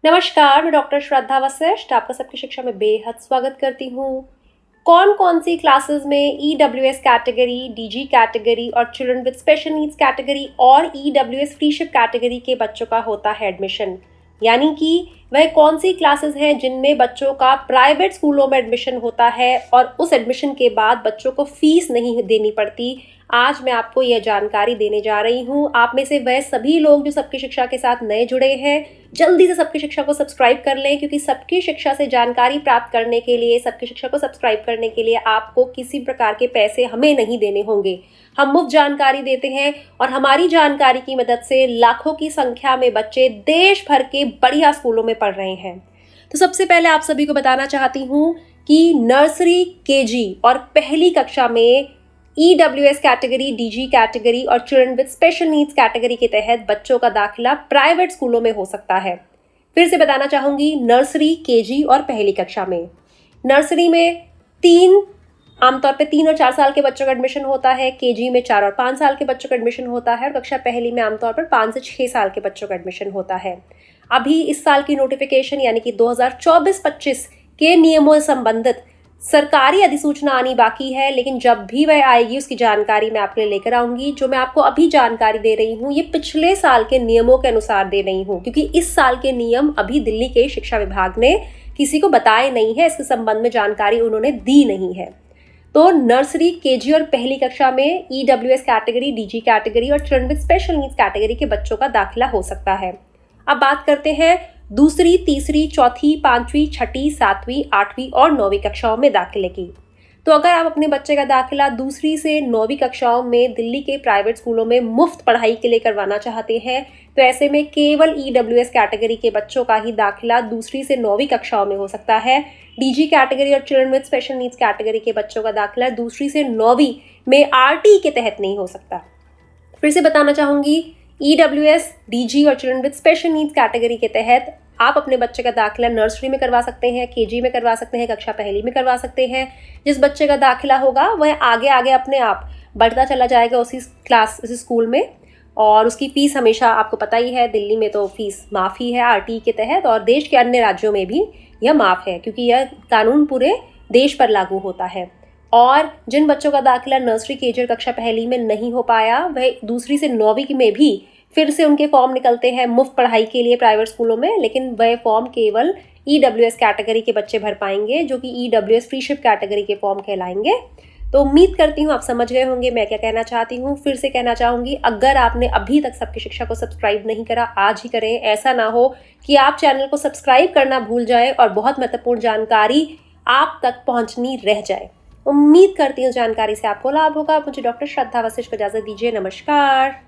नमस्कार, मैं डॉक्टर श्रद्धा वशिष्ठ आपका सबकी शिक्षा में बेहद स्वागत करती हूँ। कौन कौन सी क्लासेस में EWS कैटेगरी, DG कैटेगरी और children with special needs category और EWS फ्रीशिप कैटेगरी के बच्चों का होता है एडमिशन, यानी कि वह कौन सी क्लासेस हैं जिनमें बच्चों का प्राइवेट स्कूलों में एडमिशन होता है और उस एडमिशन के बाद बच्चों को फीस नहीं देनी पड़ती। आज मैं आपको यह जानकारी देने जा रही हूँ। आप में से वह सभी लोग जो सबकी शिक्षा के साथ नए जुड़े हैं, जल्दी से सबकी शिक्षा को सब्सक्राइब कर लें, क्योंकि सबकी शिक्षा से जानकारी प्राप्त करने के लिए, सबकी शिक्षा को सब्सक्राइब करने के लिए आपको किसी प्रकार के पैसे हमें नहीं देने होंगे। हम मुफ्त जानकारी देते हैं और हमारी जानकारी की मदद से लाखों की संख्या में बच्चे देश भर के बढ़िया स्कूलों में पढ़ रहे हैं। तो सबसे पहले आप सभी को बताना चाहती हूँ कि नर्सरी, केजी और पहली कक्षा में EWS कैटेगरी, DG कैटेगरी और children with special needs category के तहत बच्चों का दाखिला प्राइवेट स्कूलों में हो सकता है। फिर से बताना चाहूँगी, नर्सरी, केजी और पहली कक्षा में। नर्सरी में आमतौर पे 3 और 4 साल के बच्चों का एडमिशन होता है, केजी में 4 और 5 साल के बच्चों का एडमिशन होता है और कक्षा पहली में आमतौर पर 5 से 6 साल के बच्चों का एडमिशन होता है। अभी इस साल की नोटिफिकेशन यानी कि 2024-25 के नियमों से संबंधित सरकारी अधिसूचना आनी बाकी है, लेकिन जब भी वह आएगी उसकी जानकारी मैं आपके लिए लेकर आऊंगी। जो मैं आपको अभी जानकारी दे रही हूँ ये पिछले साल के नियमों के अनुसार दे रही हूँ, क्योंकि इस साल के नियम अभी दिल्ली के शिक्षा विभाग ने किसी को बताए नहीं है, इसके संबंध में जानकारी उन्होंने दी नहीं है। तो नर्सरी, केजी और पहली कक्षा में EWS कैटेगरी, DG कैटेगरी और children with special needs category के बच्चों का दाखिला हो सकता है। अब बात करते हैं दूसरी, तीसरी, चौथी, 5वीं, 6ठी, 7वीं, 8वीं और 9वीं कक्षाओं में दाखिले की। तो अगर आप अपने बच्चे का दाखिला दूसरी से 9वीं कक्षाओं में दिल्ली के प्राइवेट स्कूलों में मुफ्त पढ़ाई के लिए करवाना चाहते हैं, तो ऐसे में केवल EWS कैटेगरी के बच्चों का ही दाखिला दूसरी से 9वीं कक्षाओं में हो सकता है। DG कैटेगरी और children with special needs category के बच्चों का दाखिला दूसरी से 9वीं में RT के तहत नहीं हो सकता। फिर से बताना चाहूँगी, EWS, DG और children with special needs category के तहत आप अपने बच्चे का दाखिला नर्सरी में करवा सकते हैं, केजी में करवा सकते हैं, कक्षा पहली में करवा सकते हैं। जिस बच्चे का दाखिला होगा वह आगे आगे अपने आप बढ़ता चला जाएगा उसी स्कूल में, और उसकी फ़ीस हमेशा आपको पता ही है, दिल्ली में तो फीस माफ़ ही है RT के तहत, और देश के अन्य राज्यों में भी यह माफ़ है, क्योंकि यह कानून पूरे देश पर लागू होता है। और जिन बच्चों का दाखिला नर्सरी, केजी और कक्षा पहली में नहीं हो पाया, वह दूसरी से 9वीं में भी फिर से उनके फॉर्म निकलते हैं मुफ्त पढ़ाई के लिए प्राइवेट स्कूलों में, लेकिन वह फॉर्म केवल EWS कैटेगरी के बच्चे भर पाएंगे, जो कि EWS फ्रीशिप कैटेगरी के फॉर्म कहलाएंगे। तो उम्मीद करती हूँ आप समझ गए होंगे मैं क्या कहना चाहती हूँ। फिर से कहना चाहूँगी, अगर आपने अभी तक सबकी शिक्षा को सब्सक्राइब नहीं करा, आज ही करें। ऐसा ना हो कि आप चैनल को सब्सक्राइब करना भूल जाए और बहुत महत्वपूर्ण जानकारी आप तक पहुँचनी रह जाए। उम्मीद करती हूँ जानकारी से आपको लाभ होगा। मुझे डॉक्टर श्रद्धा वशिष्ठ को इजाज़त दीजिए। नमस्कार।